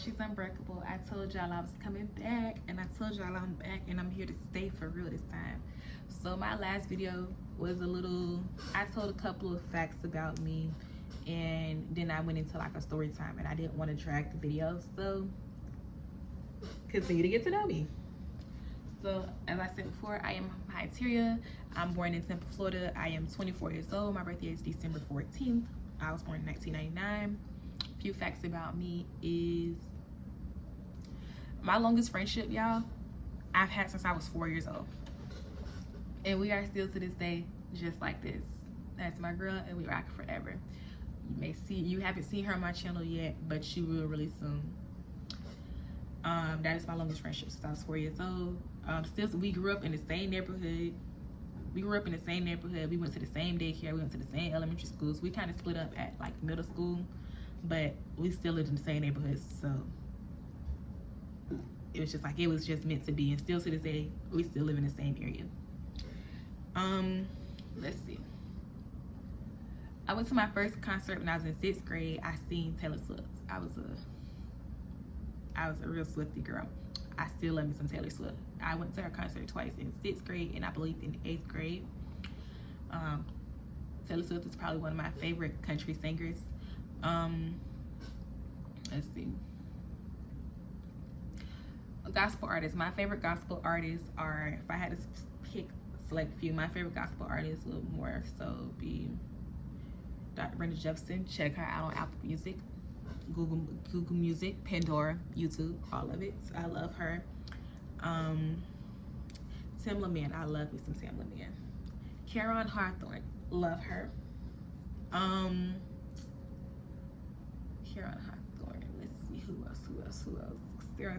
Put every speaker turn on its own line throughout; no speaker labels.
She's Unbreakable. I told y'all I was coming back, and I told y'all I'm back, and I'm here to stay for real this time. So my last video was I told a couple of facts about me, and then I went into like a story time, and I didn't want to drag the video, so continue to get to know me. So as I said before, I am Hyateria. I'm born in Tampa, Florida. I am 24 years old. My birthday is December 14th. I was born in 1999. A few facts about me is my longest friendship, y'all, I've had since I was 4 years old. And we are still to this day just like this. That's my girl, and we rock forever. You haven't seen her on my channel yet, but you will really soon. That is my longest friendship since I was 4 years old. We grew up in the same neighborhood. We went to the same daycare. We went to the same elementary schools. We kind of split up at like middle school, but we still lived in the same neighborhood. So it was just meant to be. And still to this day, we still live in the same area. Let's see. I went to my first concert when I was in 6th grade. I seen Taylor Swift. I was a real Swiftie girl. I still love me some Taylor Swift. I went to her concert twice, in 6th grade and I believe in 8th grade. Taylor Swift is probably one of my favorite country singers. Let's see. Gospel artists. My favorite gospel artists are, if I had to select a few, my favorite gospel artists would more so be Dr. Brenda Jefferson. Check her out on Apple Music, Google Music, Pandora, YouTube, all of it. I love her. Tim LaMan, I love me some Tim LaMan. Karen Hawthorne, love her. Karen Hawthorne. Let's see who else. There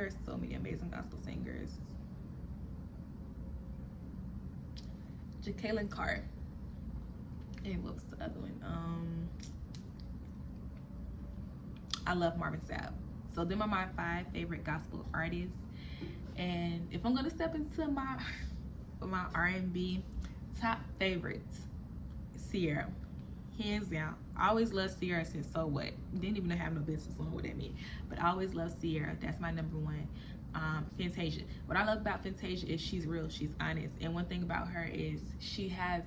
are so many amazing gospel singers. Jacqueline Carr. And what was the other one? I love Marvin Sapp. So them are my 5 favorite gospel artists. And if I'm gonna step into my R&B top favorites, Ciara, hands down. I always loved Ciara since So What. Didn't even have no business knowing what that meant, but I always loved Ciara. That's my number 1. Fantasia. What I love about Fantasia is she's real, she's honest, and one thing about her is she has,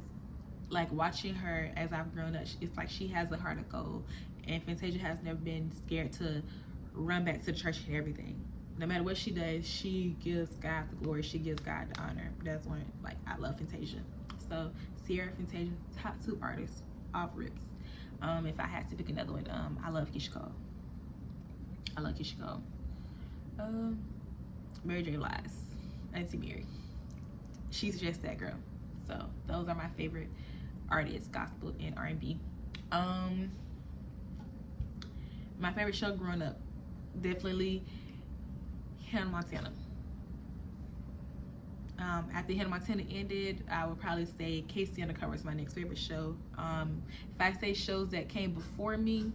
like, watching her as I've grown up, it's like she has a heart of gold. And Fantasia has never been scared to run back to the church and everything. No matter what she does, she gives God the glory. She gives God the honor. That's one, like, I love Fantasia. So Ciara, Fantasia, top 2 artists, off rips. If I had to pick another one, I love Keyshia Cole. Mary J. Blige, Auntie Mary. She's just that girl. So those are my favorite artists, gospel and R&B. My favorite show growing up, definitely Hannah Montana. After Hannah Montana ended, I would probably say Casey Undercover is my next favorite show. If I say shows that came before me,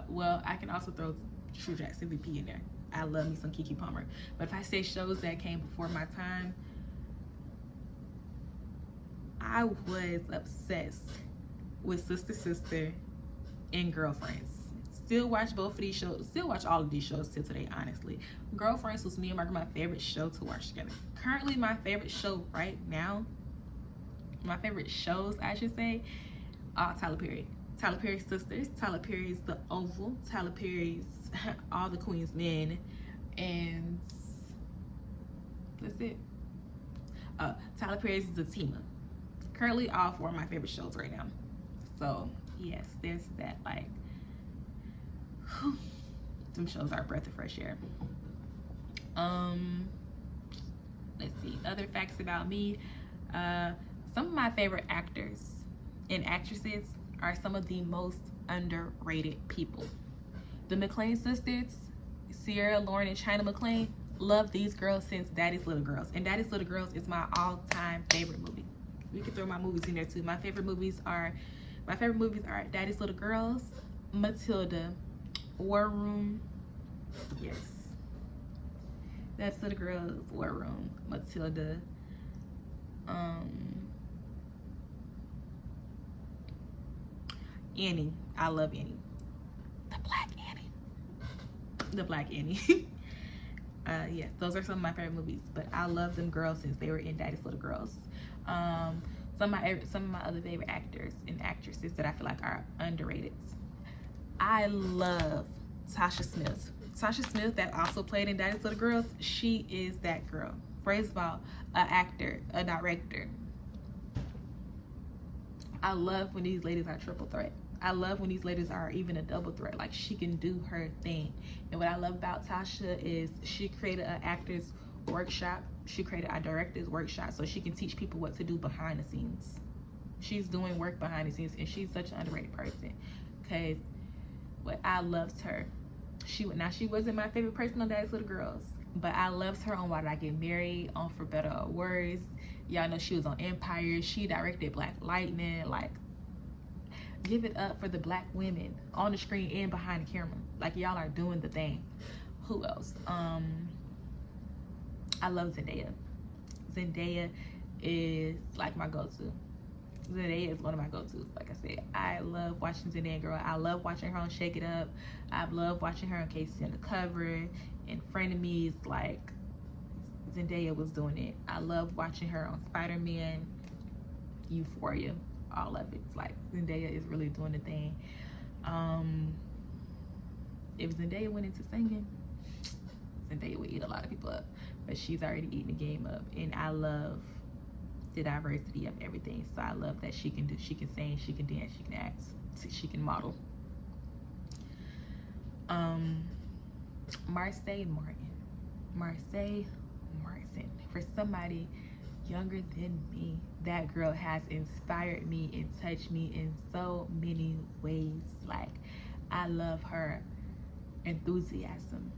well, I can also throw True Jackson VP in there. I love me some Keke Palmer. But if I say shows that came before my time, I was obsessed with Sister and Girlfriends. Still watch both of these shows. Still watch all of these shows till today, honestly. Girlfriends was me and my favorite show to watch together. Currently, my favorite show right now, my favorite shows, I should say, are Tyler Perry. Tyler Perry's Sisters, Tyler Perry's The Oval, Tyler Perry's All the Queen's Men, and that's it. Tyler Perry's Zatima. Currently, all 4 of my favorite shows right now. So yes, there's that, like, whew, them shows are a breath of fresh air. Let's see, other facts about me. Some of my favorite actors and actresses are some of the most underrated people. The McClane sisters, Sierra, Lauren, and China McClane, love these girls since Daddy's Little Girls. And Daddy's Little Girls is my all-time favorite movie. We can throw my movies in there too. My favorite movies are Daddy's Little Girls, Matilda, War Room. Yes. Daddy's Little Girls, War Room, Matilda. Annie. I love Annie. The Black Annie. The Black Annie. Yeah, those are some of my favorite movies. But I love them girls since they were in Daddy's Little Girls. Some of my other favorite actors and actresses that I feel like are underrated. I love Tasha Smith. Tasha Smith, that also played in Daddy's Little Girls, she is that girl. First of all, an actor, a director. I love when these ladies are triple threat. I love when these ladies are even a double threat. Like, she can do her thing. And what I love about Tasha is she created an actor's workshop. She created a director's workshop so she can teach people what to do behind the scenes. She's doing work behind the scenes, and she's such an underrated person. Because what I loved her. She wasn't my favorite person on Daddy's Little Girls, but I loved her on Why Did I Get Married, on For Better or Worse. Y'all know she was on Empire. She directed Black Lightning. Like, give it up for the Black women on the screen and behind the camera. Like, y'all are doing the thing. Who else? I love Zendaya. Zendaya is like my go-to. Zendaya is one of my go-tos. Like I said, I love watching Zendaya girl. I love watching her on Shake It Up. I love watching her on Casey Undercover and Frenemies. Like, Zendaya was doing it. I love watching her on Spider-Man, Euphoria, all of it. It's like Zendaya is really doing the thing. If Zendaya went into singing, Zendaya would eat a lot of people up, but she's already eating the game up. And I love the diversity of everything. So I love that she can sing, she can dance, she can act, she can model. Marsai Martin. For somebody younger than me, that girl has inspired me and touched me in so many ways. Like, I love her enthusiasm.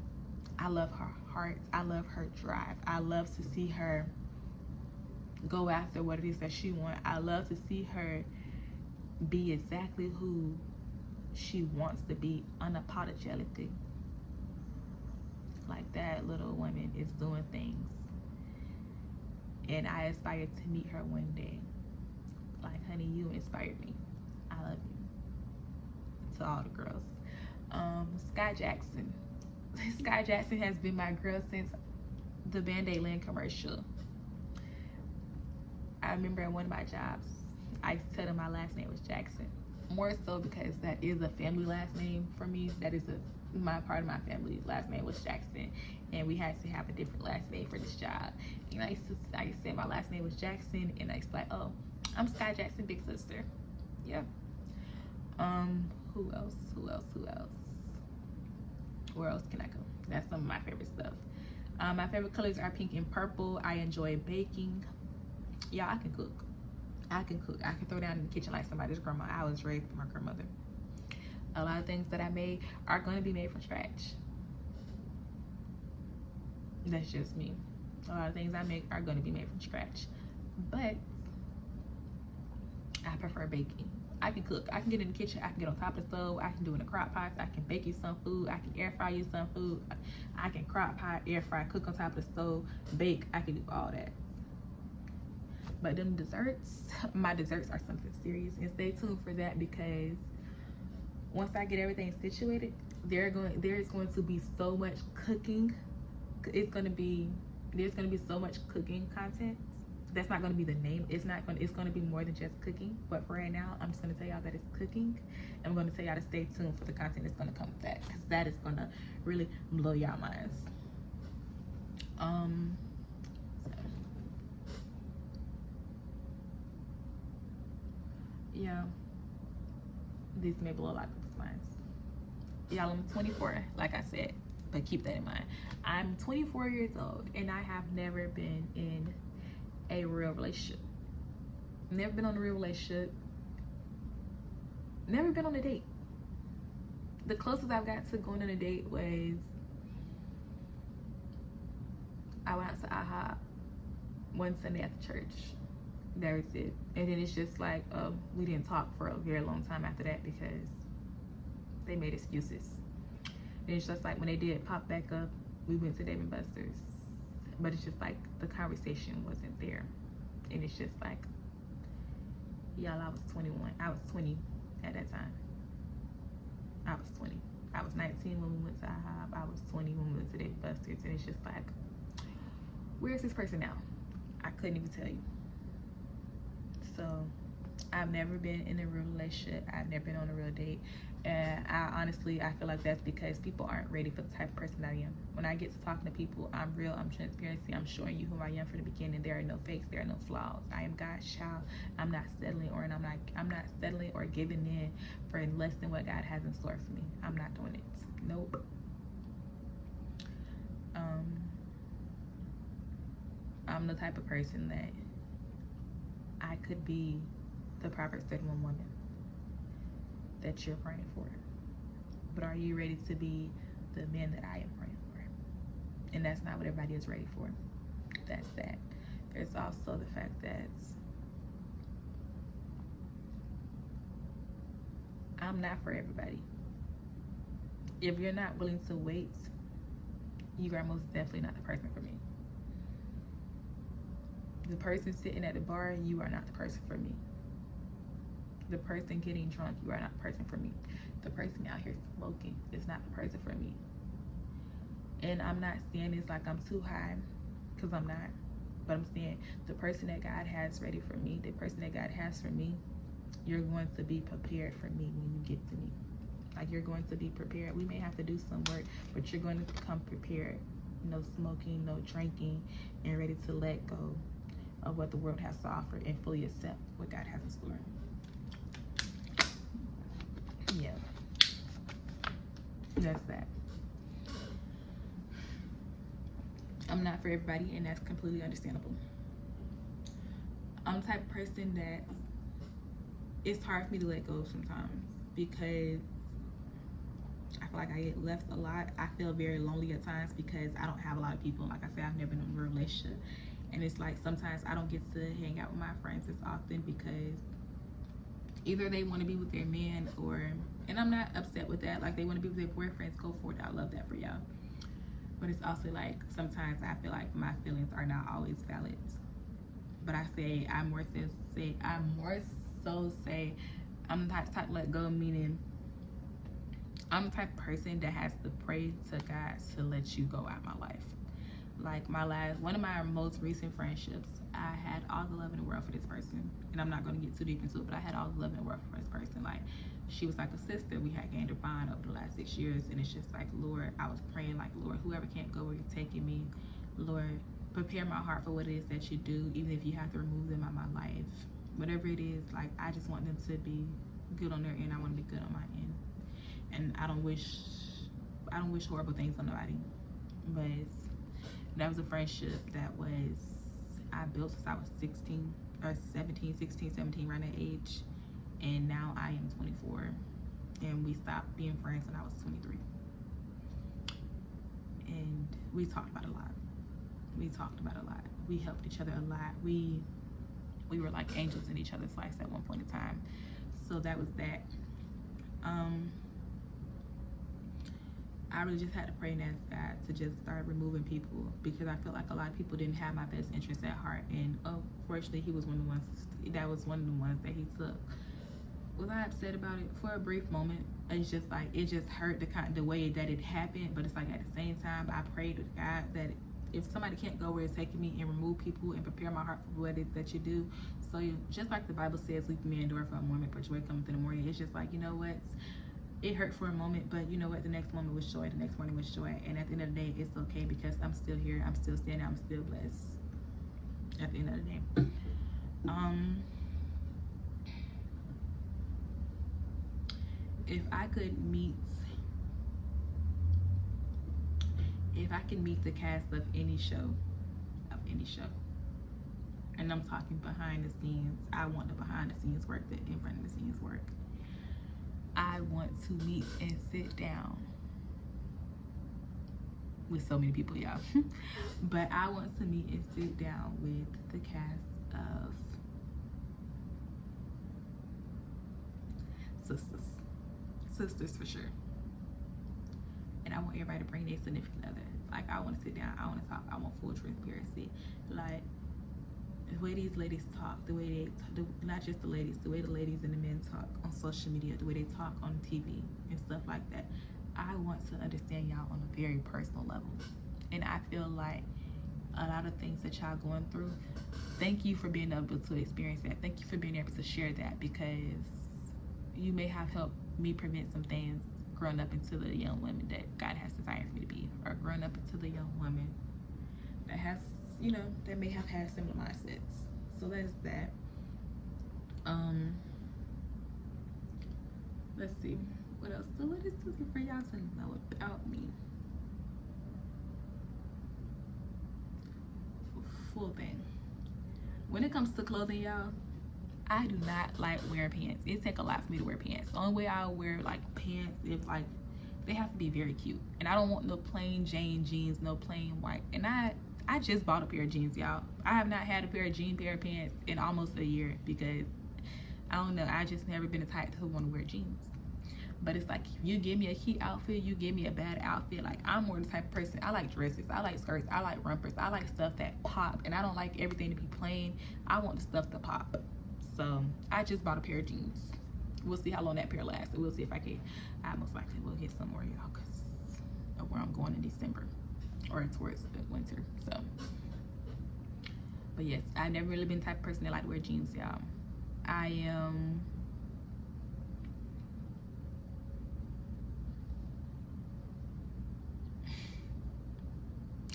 I love her heart. I love her drive. I love to see her go after what it is that she wants. I love to see her be exactly who she wants to be unapologetically. Like, that little woman is doing things. And I aspire to meet her one day. Like, honey, you inspired me. I love you. To all the girls. Sky Jackson. Sky Jackson has been my girl since the Band-Aid Land commercial. I remember at one of my jobs, I used to tell them my last name was Jackson. More so because that is a family last name for me. That is my part of my family last name was Jackson, and we had to have a different last name for this job. And I used to say my last name was Jackson, and I used to be like, oh, I'm Sky Jackson, big sister. Yeah. Who else? Where else can I go? That's some of my favorite stuff. My favorite colors are pink and purple. I enjoy baking. Yeah, I can cook. I can throw down in the kitchen like somebody's grandma. I was raised with my grandmother. A lot of things that I made are going to be made from scratch. That's just me. A lot of things I make are going to be made from scratch. But I prefer baking. I can cook. I can get in the kitchen. I can get on top of the stove. I can do it in a crock pot. I can bake you some food. I can air fry you some food. I can crock pot, air fry, cook on top of the stove, bake. I can do all that. But them desserts, my desserts are something serious. And stay tuned for that, because once I get everything situated, there is going to be so much cooking. There's going to be so much cooking content. That's not going to be the name. It's going to be more than just cooking. But for right now, I'm just going to tell y'all that it's cooking. And I'm going to tell y'all to stay tuned for the content that's going to come with that, because that is going to really blow y'all minds. Yeah, this may blow a lot of people's minds. Y'all, I'm 24, like I said, but keep that in mind. I'm 24 years old, and I have never been in a real relationship. Never been on a real relationship. Never been on a date. The closest I've got to going on a date was I went out to IHOP one Sunday at the church. That was it. And then it's just like we didn't talk for a very long time after that, because they made excuses. And it's just like when they did pop back up, we went to Dave & Buster's, but it's just like the conversation wasn't there. And it's just like, y'all, I was 21. I was 20 at that time. I was 20. I was 19 when we went to IHOP. I was 20 when we went to Dave Buster's. And it's just like, where's this person now? I couldn't even tell you. So I've never been in a real relationship. I've never been on a real date. And I feel like that's because people aren't ready for the type of person I am. When I get to talking to people, I'm real, I'm transparency, I'm showing you who I am from the beginning. There are no fakes, there are no flaws. I am God's child. I'm not settling or giving in for less than what God has in store for me. I'm not doing it. Nope. I'm the type of person that I could be the Proverbs 31 woman that you're praying for. But are you ready to be the man that I am praying for? And that's not what everybody is ready for. That's that. There's also the fact that I'm not for everybody. If you're not willing to wait, you are most definitely not the person for me. The person sitting at the bar, you are not the person for me. The person getting drunk, you are not the person for me. The person out here smoking is not the person for me. And I'm not saying it's like I'm too high, because I'm not. But I'm saying the person that God has ready for me, the person that God has for me, you're going to be prepared for me when you get to me. Like, you're going to be prepared. We may have to do some work, but you're going to come prepared. No smoking, no drinking, and ready to let go of what the world has to offer and fully accept what God has in store. Yeah, that's that. I'm not for everybody, and that's completely understandable. I'm the type of person that it's hard for me to let go sometimes because I feel like I get left a lot. I feel very lonely at times because I don't have a lot of people. Like I said, I've never been in a relationship. And it's like sometimes I don't get to hang out with my friends as often because either they want to be with their man and I'm not upset with that. Like, they want to be with their boyfriends, go for it. I love that for y'all. But it's also like sometimes I feel like my feelings are not always valid. But I more so say I'm the type to let go, meaning I'm the type of person that has to pray to God to let you go out my life. Like one of my most recent friendships, I had all the love in the world for this person. And I'm not going to get too deep into it, but I had all the love in the world for this person. Like, she was like a sister. We had gained a bond over the last 6 years. And it's just like, Lord, I was praying like, Lord, whoever can't go where you're taking me, Lord, prepare my heart for what it is that you do, even if you have to remove them out of my life. Whatever it is, like, I just want them to be good on their end. I want to be good on my end. And I don't wish horrible things on nobody. But that was a friendship that I built since I was 16, around that age. And now I am 24. And we stopped being friends when I was 23. And we talked about a lot. We helped each other a lot. We were like angels in each other's lives at one point in time. So that was that. I really just had to pray and ask God to just start removing people because I felt like a lot of people didn't have my best interests at heart. And fortunately, he was one of the ones that he took. Was I upset about it? For a brief moment. It's just like, it just hurt the way that it happened. But it's like, at the same time, I prayed with God that if somebody can't go where it's taking me, and remove people and prepare my heart for what it is that you do. So just like the Bible says, leave me endure for a moment, but joy cometh in the morning. It's just like, you know what? It hurt for a moment, but you know what? The next moment was joy. The next morning was joy. And at the end of the day, it's okay because I'm still here. I'm still standing. I'm still blessed. At the end of the day. If I could meet the cast of any show, and I'm talking behind the scenes, I want the behind the scenes work, the in front of the scenes work. I want to meet and sit down with so many people, y'all. But I want to meet and sit down with the cast of Sisters for sure. And I want everybody to bring their significant other. Like, I want to sit down, I want to talk, I want full transparency. Like, the way these ladies talk, the way not just the ladies, the way the ladies and the men talk on social media, the way they talk on TV and stuff like that. I want to understand y'all on a very personal level. And I feel like a lot of things that y'all going through, thank you for being able to experience that. Thank you for being able to share that, because you may have helped me prevent some things growing up into the young woman that God has desired for me to be, or growing up into the young woman that has, you know, that may have had similar mindsets. So there's that. Let's see, what else? So what is this for y'all to know about me? Full thing. When it comes to clothing, y'all, I do not like wearing pants. It take a lot for me to wear pants. The only way I'll wear like pants if like they have to be very cute, and I don't want no plain Jane jeans, no plain white. And I just bought a pair of jeans, y'all. I have not had a pair of pants in almost a year, because I don't know, I just never been the type who want to wear jeans. But it's like, if you give me a cute outfit, you give me a bad outfit. Like, I'm more the type of person, I like dresses, I like skirts, I like rompers, I like stuff that pop, and I don't like everything to be plain. I want the stuff to pop. So I just bought a pair of jeans. We'll see how long that pair lasts. We'll see if I can. I most likely will get some more, y'all, because of where I'm going in December, or towards the winter. So, but yes, I've never really been the type of person that like to wear jeans, y'all. I am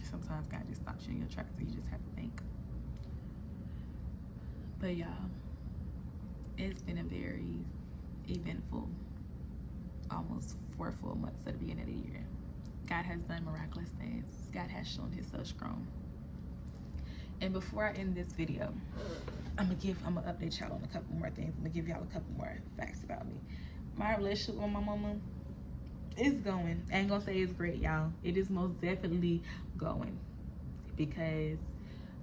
sometimes God just stops you in your tracks, so you just have to think. But y'all, it's been a very eventful almost 4 full months at the beginning of the year. God has done miraculous things. God has shown himself strong. And before I end this video, I'm gonna update y'all on a couple more things. I'm gonna give y'all a couple more facts about me. My relationship with my mama is going. I ain't gonna say it's great, y'all. It is most definitely going, because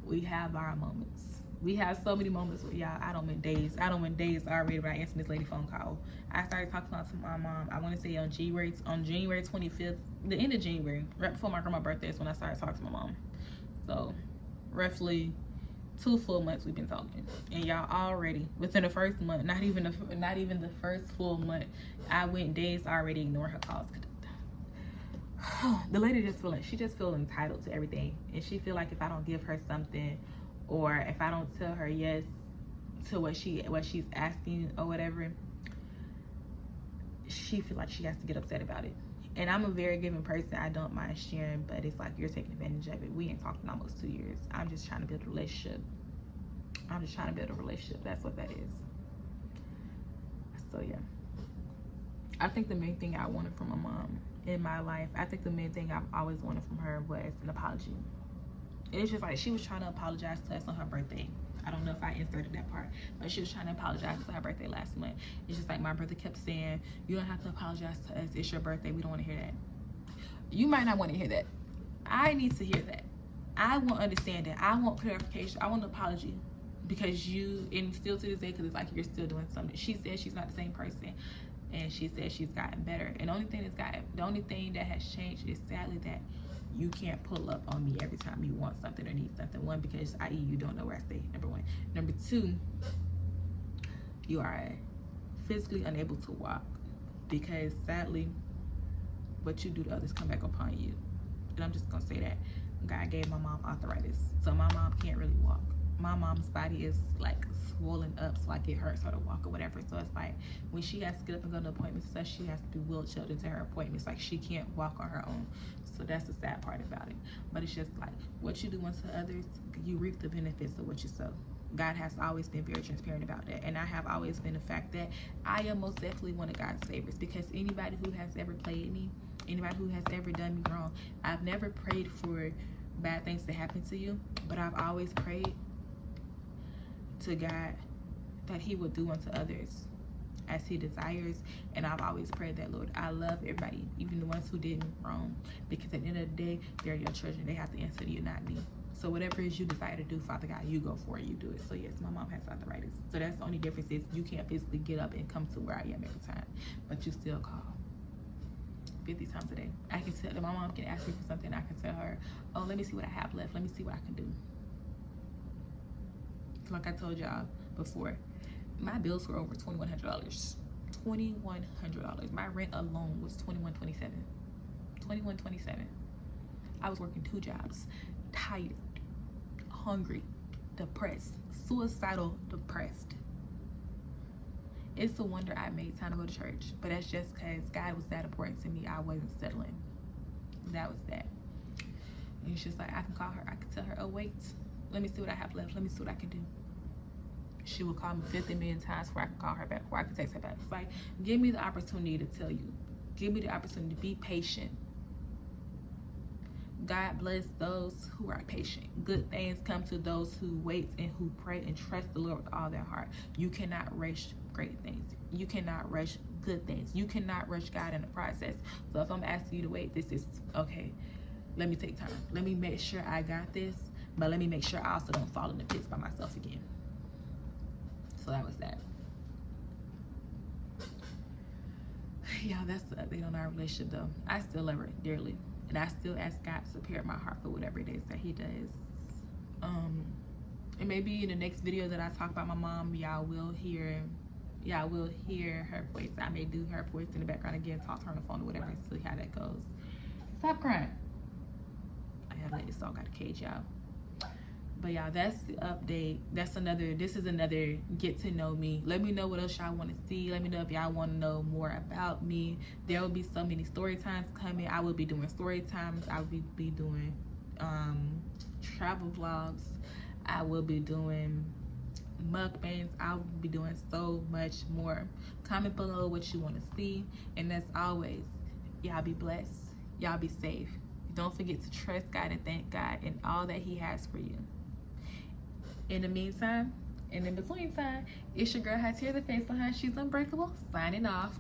we have our moments. We have so many moments with y'all. I don't win days already when I answer this lady phone call. I started talking to my mom, I want to say on January 25th, the end of January, right before my grandma's birthday is when I started talking to my mom. So roughly 2 full months we've been talking, and y'all already within the first month, not even the first full month, I went days already ignoring her calls. The lady just feels entitled to everything, and she feel like if I don't give her something, or if I don't tell her yes to what she's asking or whatever, she feel like she has to get upset about it. And I'm a very giving person. I don't mind sharing, but it's like you're taking advantage of it. We ain't talking almost 2 years. I'm just trying to build a relationship. That's what that is. So yeah, I think the main thing I wanted from my mom in my life, I think the main thing I've always wanted from her was an apology. It's just like she was trying to apologize to us on her birthday. I don't know if I inserted that part, but she was trying to apologize to her birthday last month. It's just like my brother kept saying, you don't have to apologize to us. It's your birthday. We don't want to hear that. You might not want to hear that. I need to hear that. I want understanding. I want clarification. I want an apology, because you, and still to this day, because it's like you're still doing something. She said she's not the same person, and she said she's gotten better. And the only thing that has changed is sadly that you can't pull up on me every time you want something or need something. 1, because i.e. you don't know where I stay, number 1. Number 2, you are physically unable to walk, because sadly what you do to others come back upon you. And I'm just gonna say that God gave my mom arthritis, so my mom can't really walk. My mom's body is like swollen up, so like it hurts her to walk or whatever. So it's like when she has to get up and go to appointments, so she has to be wheelchaired into her appointments. Like she can't walk on her own. So that's the sad part about it. But it's just like what you do unto others, you reap the benefits of what you sow. God has always been very transparent about that, and I have always been the fact that I am most definitely one of God's favorites, because anybody who has ever played me, anybody who has ever done me wrong, I've never prayed for bad things to happen to you, but I've always prayed to God that he would do unto others as he desires. And I've always prayed that, Lord, I love everybody, even the ones who did me wrong, because at the end of the day, they're your children. They have to answer to you, not me. So whatever it is you desire to do, Father God, you go for it, you do it. So yes, my mom has arthritis, so that's the only difference, is you can't physically get up and come to where I am every time, but you still call 50 times a day. I can tell that my mom can ask me for something, I can tell her, oh, let me see what I have left, let me see what I can do. Like I told y'all before, my bills were over $2,100. $2,100. My rent alone was $2,127. I was working 2 jobs, tired, hungry, depressed, suicidal, depressed. It's a wonder I made time to go to church, but that's just because God was that important to me. I wasn't settling. That was that. And it's just like, I can call her, I can tell her, oh wait, let me see what I have left, let me see what I can do. She will call me 50 million times before I can call her back, before I can text her back. It's like, give me the opportunity to tell you. Give me the opportunity to be patient. God bless those who are patient. Good things come to those who wait and who pray and trust the Lord with all their heart. You cannot rush great things. You cannot rush good things. You cannot rush God in the process. So if I'm asking you to wait, this is, okay, let me take time. Let me make sure I got this, but let me make sure I also don't fall in the pits by myself again. So that was that. Yeah, that's the update on our relationship though. I still love her dearly. And I still ask God to prepare my heart for whatever it is that he does. And maybe in the next video that I talk about my mom, y'all will hear her voice. I may do her voice in the background again, talk to her on the phone or whatever, and see how that goes. Stop crying. I gotta let this dog out of the cage, y'all. But y'all, that's the update. This is another get to know me. Let me know what else y'all want to see. Let me know if y'all want to know more about me. There will be so many story times coming. I will be doing story times. I will be doing travel vlogs. I will be doing mukbangs. I will be doing so much more. Comment below what you want to see. And as always, y'all be blessed. Y'all be safe. Don't forget to trust God and thank God in all that he has for you. In the meantime, and in between time, it's your girl Hateria, the face behind She's Unbreakable, signing off.